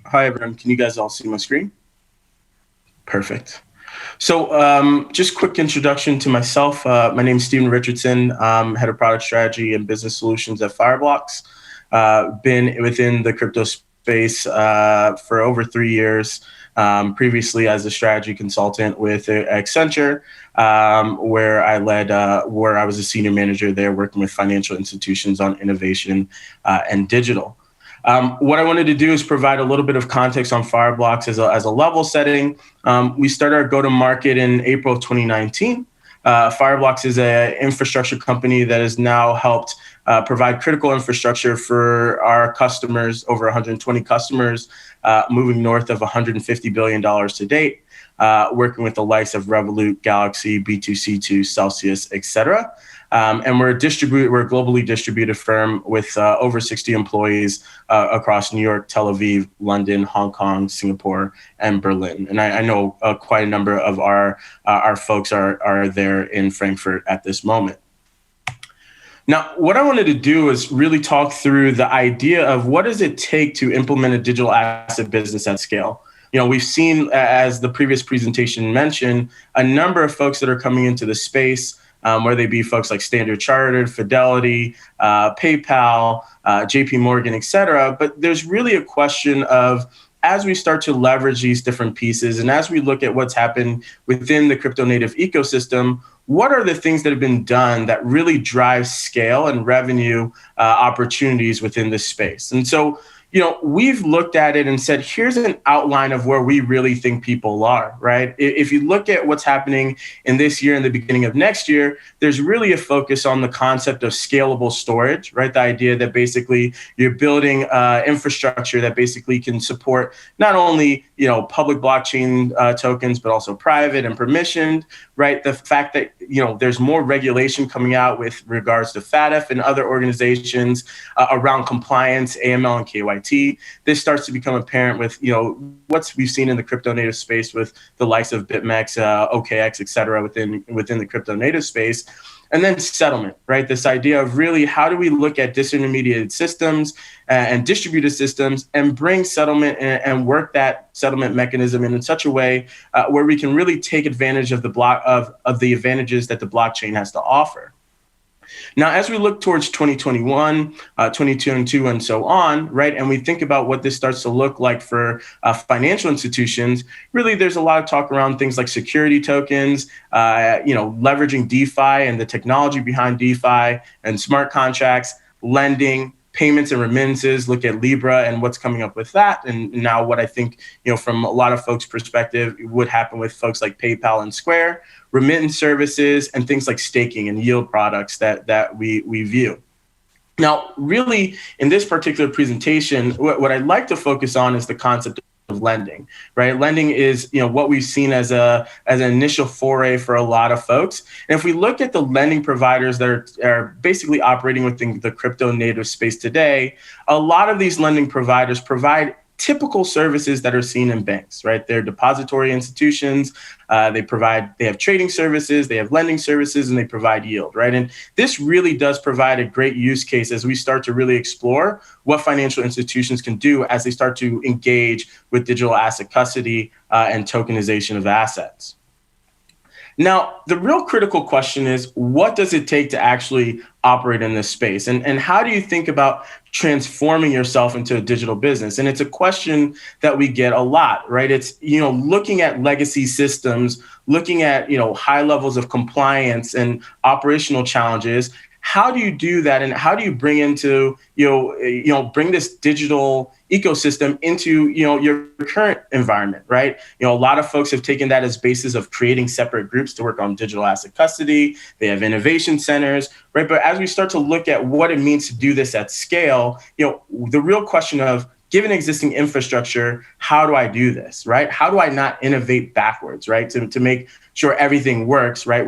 Hi, everyone. Can you guys all see my screen? Perfect. So just quick introduction to myself. My name is Stephen Richardson. I'm head of product strategy and business solutions at Fireblocks. Been within the crypto space for over 3 years. Previously as a strategy consultant with Accenture, where I was a senior manager there working with financial institutions on innovation and digital. What I wanted to do is provide a little bit of context on Fireblocks as a level setting. We started our go-to-market in April of 2019. Fireblocks is an infrastructure company that has now helped provide critical infrastructure for our customers, over 120 customers, moving north of $150 billion to date, working with the likes of Revolut, Galaxy, B2C2, Celsius, et cetera. And we're a globally distributed firm with over 60 employees across New York, Tel Aviv, London, Hong Kong, Singapore, and Berlin. And I know quite a number of our folks are there in Frankfurt at this moment. Now, what I wanted to do is really talk through the idea of what does it take to implement a digital asset business at scale. We've seen, as the previous presentation mentioned, a number of folks that are coming into the space, whether they be folks like Standard Chartered, Fidelity, PayPal, JP Morgan, et cetera. But there's really a question of, as we start to leverage these different pieces and as we look at what's happened within the crypto native ecosystem, what are the things that have been done that really drive scale and revenue opportunities within this space? And so, we've looked at it and said, here's an outline of where we really think people are, right? If you look at what's happening in this year and the beginning of next year, there's really a focus on the concept of scalable storage, right? The idea that basically you're building infrastructure that basically can support not only, public blockchain tokens, but also private and permissioned, right? The fact that, there's more regulation coming out with regards to FATF and other organizations around compliance, AML and KYT. This starts to become apparent with, what we've seen in the crypto native space with the likes of BitMEX, OKX, et cetera, within the crypto native space. And then settlement, right? This idea of really how do we look at disintermediated systems and distributed systems and bring settlement and work that settlement mechanism in such a way where we can really take advantage of the advantages that the blockchain has to offer. Now, as we look towards 2021, 2022, and so on, right, and we think about what this starts to look like for financial institutions, really there's a lot of talk around things like security tokens, leveraging DeFi and the technology behind DeFi and smart contracts, lending, payments and remittances, look at Libra and what's coming up with that. And now what I think, from a lot of folks' perspective, would happen with folks like PayPal and Square, remittance services, and things like staking and yield products that we view. Now, really, in this particular presentation, what I'd like to focus on is the concept of lending, right? Lending is, what we've seen as an initial foray for a lot of folks. And if we look at the lending providers that are basically operating within the crypto native space today, a lot of these lending providers provide typical services that are seen in banks, right? They're depository institutions. They have trading services, they have lending services, and they provide yield, right? And this really does provide a great use case as we start to really explore what financial institutions can do as they start to engage with digital asset custody and tokenization of assets. Now, the real critical question is, what does it take to actually operate in this space? And how do you think about transforming yourself into a digital business? And it's a question that we get a lot, right? It's, looking at legacy systems, looking at, high levels of compliance and operational challenges. How do you do that? And how do you bring bring this digital ecosystem into, your current environment, right? A lot of folks have taken that as basis of creating separate groups to work on digital asset custody. They have innovation centers, right? But as we start to look at what it means to do this at scale, the real question of, given existing infrastructure, how do I do this, right? How do I not innovate backwards, right? To make sure everything works, right?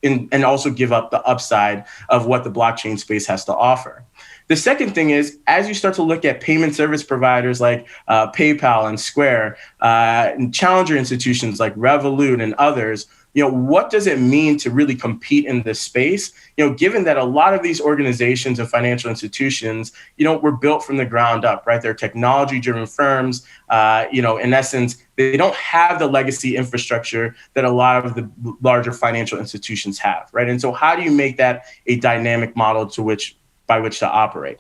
And also give up the upside of what the blockchain space has to offer. The second thing is, as you start to look at payment service providers like PayPal and Square, and challenger institutions like Revolut and others, What does it mean to really compete in this space? Given that a lot of these organizations and financial institutions, were built from the ground up, right? They're technology-driven firms. In essence, they don't have the legacy infrastructure that a lot of the larger financial institutions have, right? And so how do you make that a dynamic model by which to operate?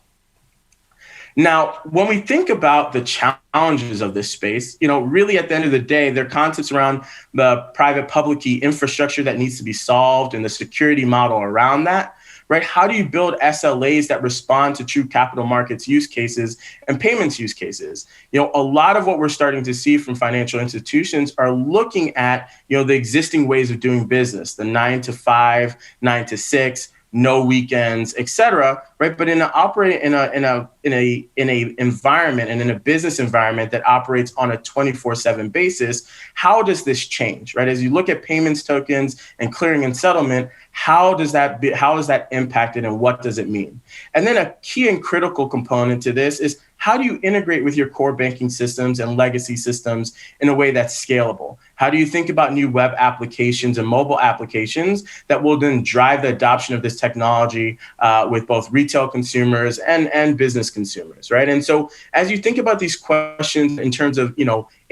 Now, when we think about the challenges of this space, really at the end of the day, there are concepts around the private public key infrastructure that needs to be solved and the security model around that, right? How do you build SLAs that respond to true capital markets use cases and payments use cases? A lot of what we're starting to see from financial institutions are looking at, the existing ways of doing business, the 9 to 5, 9 to 6, no weekends, et cetera, right? But in a environment and in a business environment that operates on a 24/7 basis, how does this change, right? As you look at payments tokens and clearing and settlement, how is that impacted and what does it mean? And then a key and critical component to this is how do you integrate with your core banking systems and legacy systems in a way that's scalable? How do you think about new web applications and mobile applications that will then drive the adoption of this technology with both retail consumers and business consumers, right? And so as you think about these questions in terms of,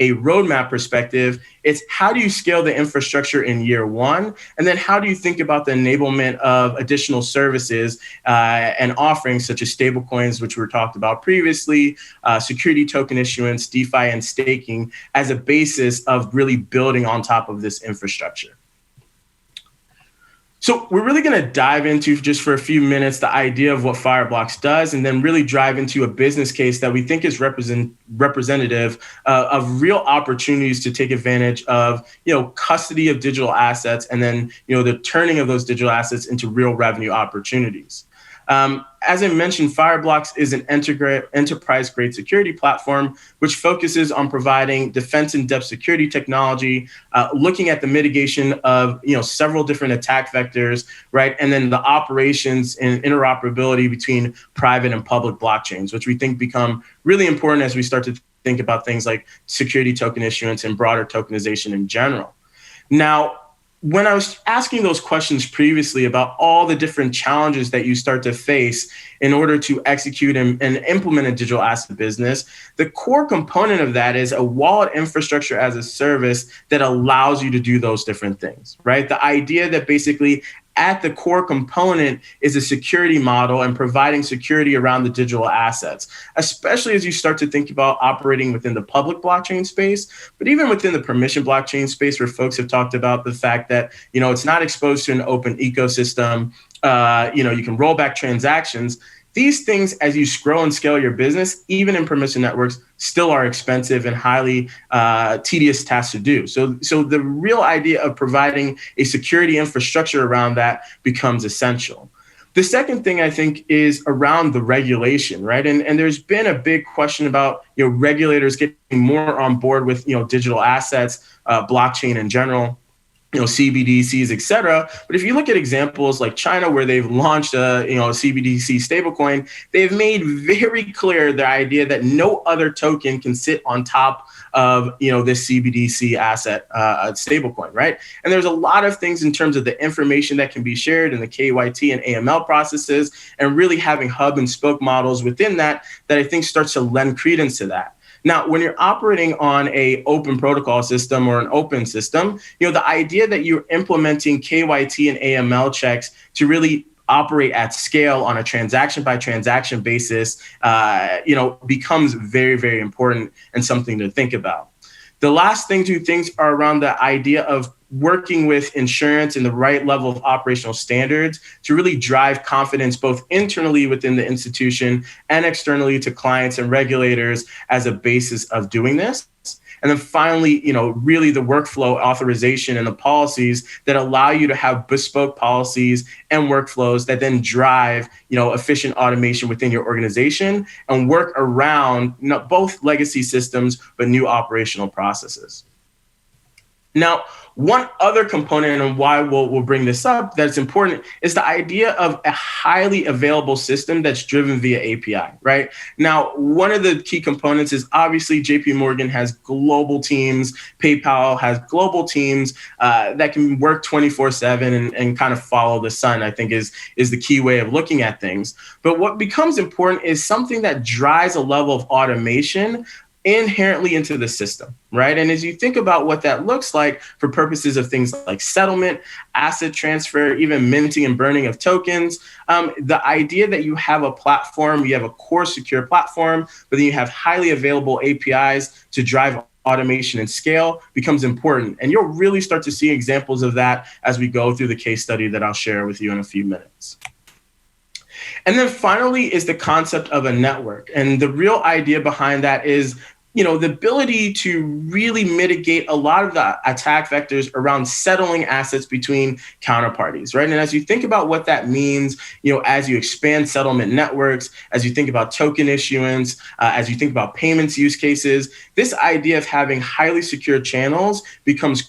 a roadmap perspective, it's how do you scale the infrastructure in year one? And then how do you think about the enablement of additional services and offerings such as stablecoins, which were talked about previously, security token issuance, DeFi, and staking as a basis of really building on top of this infrastructure. So we're really going to dive into, just for a few minutes, the idea of what Fireblocks does, and then really dive into a business case that we think is representative of real opportunities to take advantage of, custody of digital assets, and then, the turning of those digital assets into real revenue opportunities. As I mentioned, Fireblocks is an enterprise-grade security platform which focuses on providing defense in-depth security technology, looking at the mitigation of several different attack vectors, right, and then the operations and interoperability between private and public blockchains, which we think become really important as we start to think about things like security token issuance and broader tokenization in general. Now, when I was asking those questions previously about all the different challenges that you start to face in order to execute and implement a digital asset business, the core component of that is a wallet infrastructure as a service that allows you to do those different things, right? The idea that basically at the core component is a security model and providing security around the digital assets, especially as you start to think about operating within the public blockchain space, but even within the permission blockchain space, where folks have talked about the fact that, it's not exposed to an open ecosystem. You can roll back transactions. These things, as you grow and scale your business, even in permission networks, still are expensive and highly tedious tasks to do. So the real idea of providing a security infrastructure around that becomes essential. The second thing I think is around the regulation, right? And there's been a big question about regulators getting more on board with digital assets, blockchain in general, CBDCs, et cetera. But if you look at examples like China, where they've launched a CBDC stablecoin, they've made very clear the idea that no other token can sit on top of this CBDC asset stablecoin, right? And there's a lot of things in terms of the information that can be shared in the KYT and AML processes, and really having hub and spoke models within that I think starts to lend credence to that. Now, when you're operating on a open protocol system or an open system, the idea that you're implementing KYT and AML checks to really operate at scale on a transaction by transaction basis, becomes very, very important and something to think about. The last two things are around the idea of working with insurance and the right level of operational standards to really drive confidence both internally within the institution and externally to clients and regulators as a basis of doing this. And then finally, really the workflow authorization and the policies that allow you to have bespoke policies and workflows that then drive, efficient automation within your organization and work around both legacy systems, but new operational processes. Now, One other component and why we'll bring this up that's important is the idea of a highly available system that's driven via API, right? Now, one of the key components is obviously JP Morgan has global teams, PayPal has global teams that can work 24/7 and kind of follow the sun, I think is the key way of looking at things. But what becomes important is something that drives a level of automation inherently into the system, right? And as you think about what that looks like for purposes of things like settlement, asset transfer, even minting and burning of tokens, the idea that you have a platform, you have a core secure platform, but then you have highly available APIs to drive automation and scale becomes important. And you'll really start to see examples of that as we go through the case study that I'll share with you in a few minutes. And then finally is the concept of a network. And the real idea behind that is, the ability to really mitigate a lot of the attack vectors around settling assets between counterparties, right? And as you think about what that means, as you expand settlement networks, as you think about token issuance, as you think about payments use cases, this idea of having highly secure channels becomes a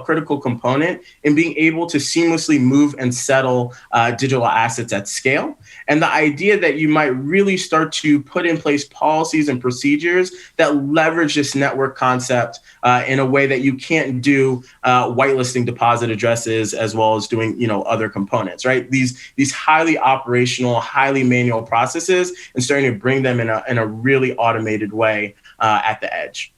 critical component in being able to seamlessly move and settle digital assets at scale. And the idea that you might really start to put in place policies and procedures that leverage this network concept in a way that you can't do whitelisting deposit addresses as well as doing other components, right? These highly operational, highly manual processes and starting to bring them in a really automated way at the edge.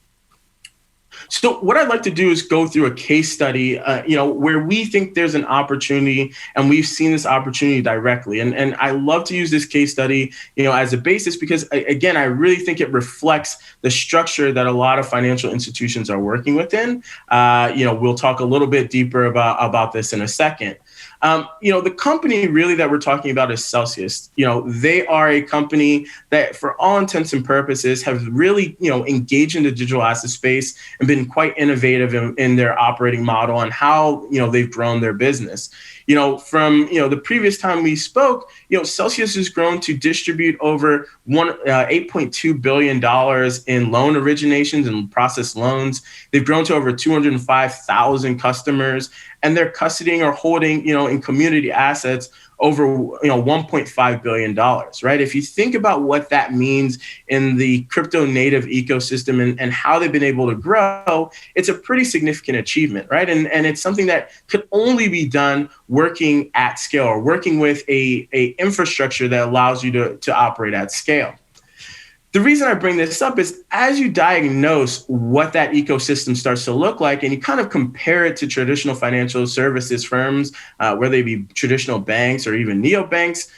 So what I'd like to do is go through a case study, where we think there's an opportunity and we've seen this opportunity directly. And I love to use this case study, as a basis because, again, I really think it reflects the structure that a lot of financial institutions are working within. We'll talk a little bit deeper about this in a second. The company really that we're talking about is Celsius. They are a company that for all intents and purposes have really, engaged in the digital asset space and been quite innovative in their operating model and how, they've grown their business. From, the previous time we spoke, Celsius has grown to distribute over $8.2 billion in loan originations and processed loans. They've grown to over 205,000 customers, and they're custodying or holding, in community assets over, $1.5 billion, right? If you think about what that means in the crypto native ecosystem and how they've been able to grow, it's a pretty significant achievement, right? And it's something that could only be done working at scale or working with a infrastructure that allows you to operate at scale. The reason I bring this up is as you diagnose what that ecosystem starts to look like and you kind of compare it to traditional financial services firms, whether they be traditional banks or even neobanks,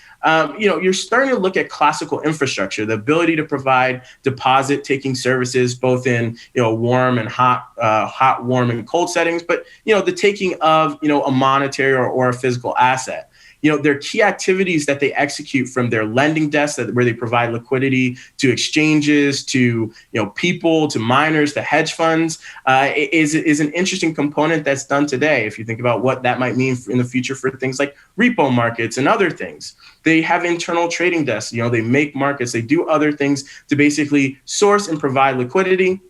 you're starting to look at classical infrastructure, the ability to provide deposit taking services, both in, warm and hot, warm and cold settings, but, the taking of, a monetary or a physical asset. Their key activities that they execute from their lending desks where they provide liquidity to exchanges, to people, to miners, to hedge funds, is an interesting component that's done today. If you think about what that might mean in the future for things like repo markets and other things. They have internal trading desks, they make markets, they do other things to basically source and provide liquidity.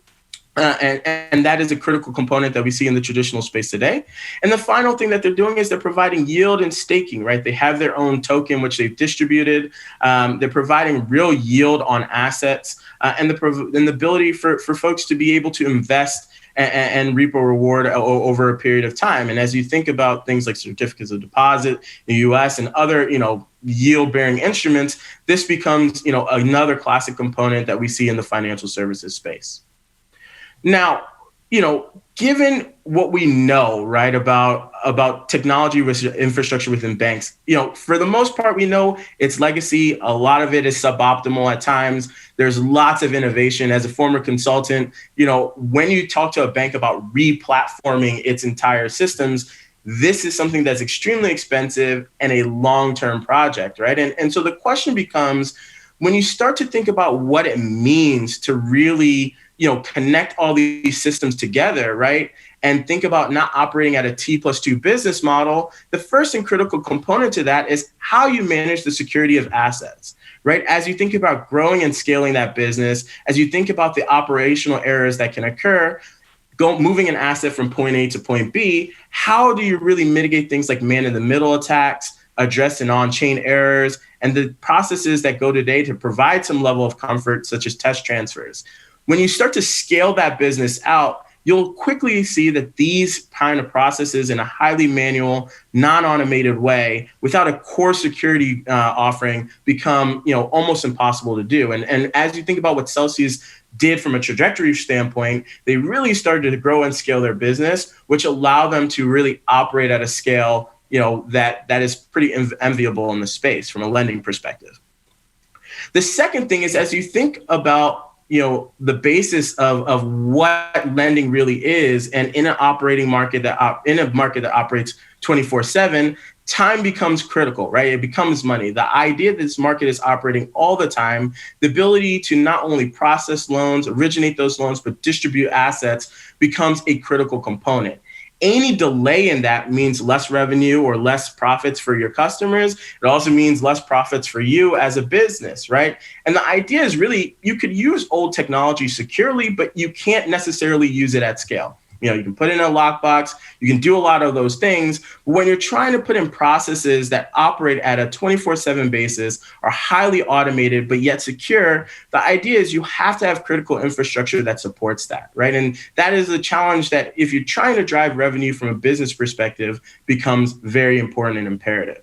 And that is a critical component that we see in the traditional space today. And the final thing that they're doing is they're providing yield and staking, right? They have their own token, which they've distributed. They're providing real yield on assets and the ability for folks to be able to invest and reap a reward over a period of time. And as you think about things like certificates of deposit, the US and other, yield-bearing instruments, this becomes, another classic component that we see in the financial services space. Now, given what we know, right, about technology infrastructure within banks, for the most part, we know it's legacy. A lot of it is suboptimal at times. There's lots of innovation. As a former consultant, when you talk to a bank about re-platforming its entire systems, this is something that's extremely expensive and a long-term project, right? And so the question becomes, when you start to think about what it means to really connect all these systems together, right? And think about not operating at a T+2 business model, the first and critical component to that is how you manage the security of assets, right? As you think about growing and scaling that business, as you think about the operational errors that can occur, moving an asset from point A to point B, how do you really mitigate things like man-in-the-middle attacks, address and on-chain errors, and the processes that go today to provide some level of comfort, such as test transfers? When you start to scale that business out, you'll quickly see that these kind of processes in a highly manual, non-automated way, without a core security offering, become almost impossible to do. And as you think about what Celsius did from a trajectory standpoint, they really started to grow and scale their business, which allowed them to really operate at a scale that is pretty enviable in the space from a lending perspective. The second thing is, as you think about the basis of what lending really is, and in an operating market that operates 24/7, time becomes critical, right? It becomes money. The idea that this market is operating all the time, the ability to not only process loans, originate those loans, but distribute assets becomes a critical component. Any delay in that means less revenue or less profits for your customers. It also means less profits for you as a business, right? And the idea is really, you could use old technology securely, but you can't necessarily use it at scale. You can put in a lockbox, you can do a lot of those things. But when you're trying to put in processes that operate at a 24/7 basis, are highly automated, but yet secure, the idea is you have to have critical infrastructure that supports that, right? And that is a challenge that, if you're trying to drive revenue from a business perspective, becomes very important and imperative.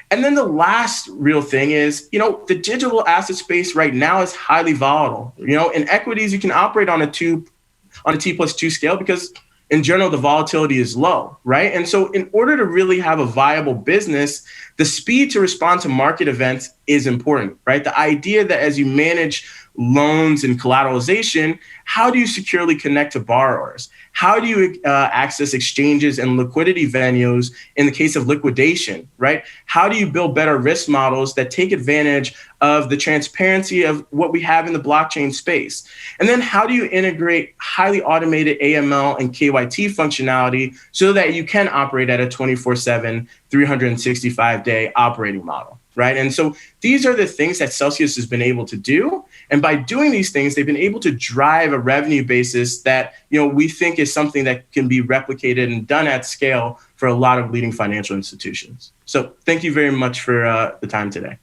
And then the last real thing is, the digital asset space right now is highly volatile. In equities, you can operate on a T+2 scale because in general, the volatility is low, right? And so in order to really have a viable business, the speed to respond to market events is important, right? The idea that as you manage loans and collateralization, how do you securely connect to borrowers? How do you access exchanges and liquidity venues in the case of liquidation, right? How do you build better risk models that take advantage of the transparency of what we have in the blockchain space? And then how do you integrate highly automated AML and KYT functionality so that you can operate at a 24/7, 365-day operating model? Right. And so these are the things that Celsius has been able to do. And by doing these things, they've been able to drive a revenue basis that, we think is something that can be replicated and done at scale for a lot of leading financial institutions. So thank you very much for the time today.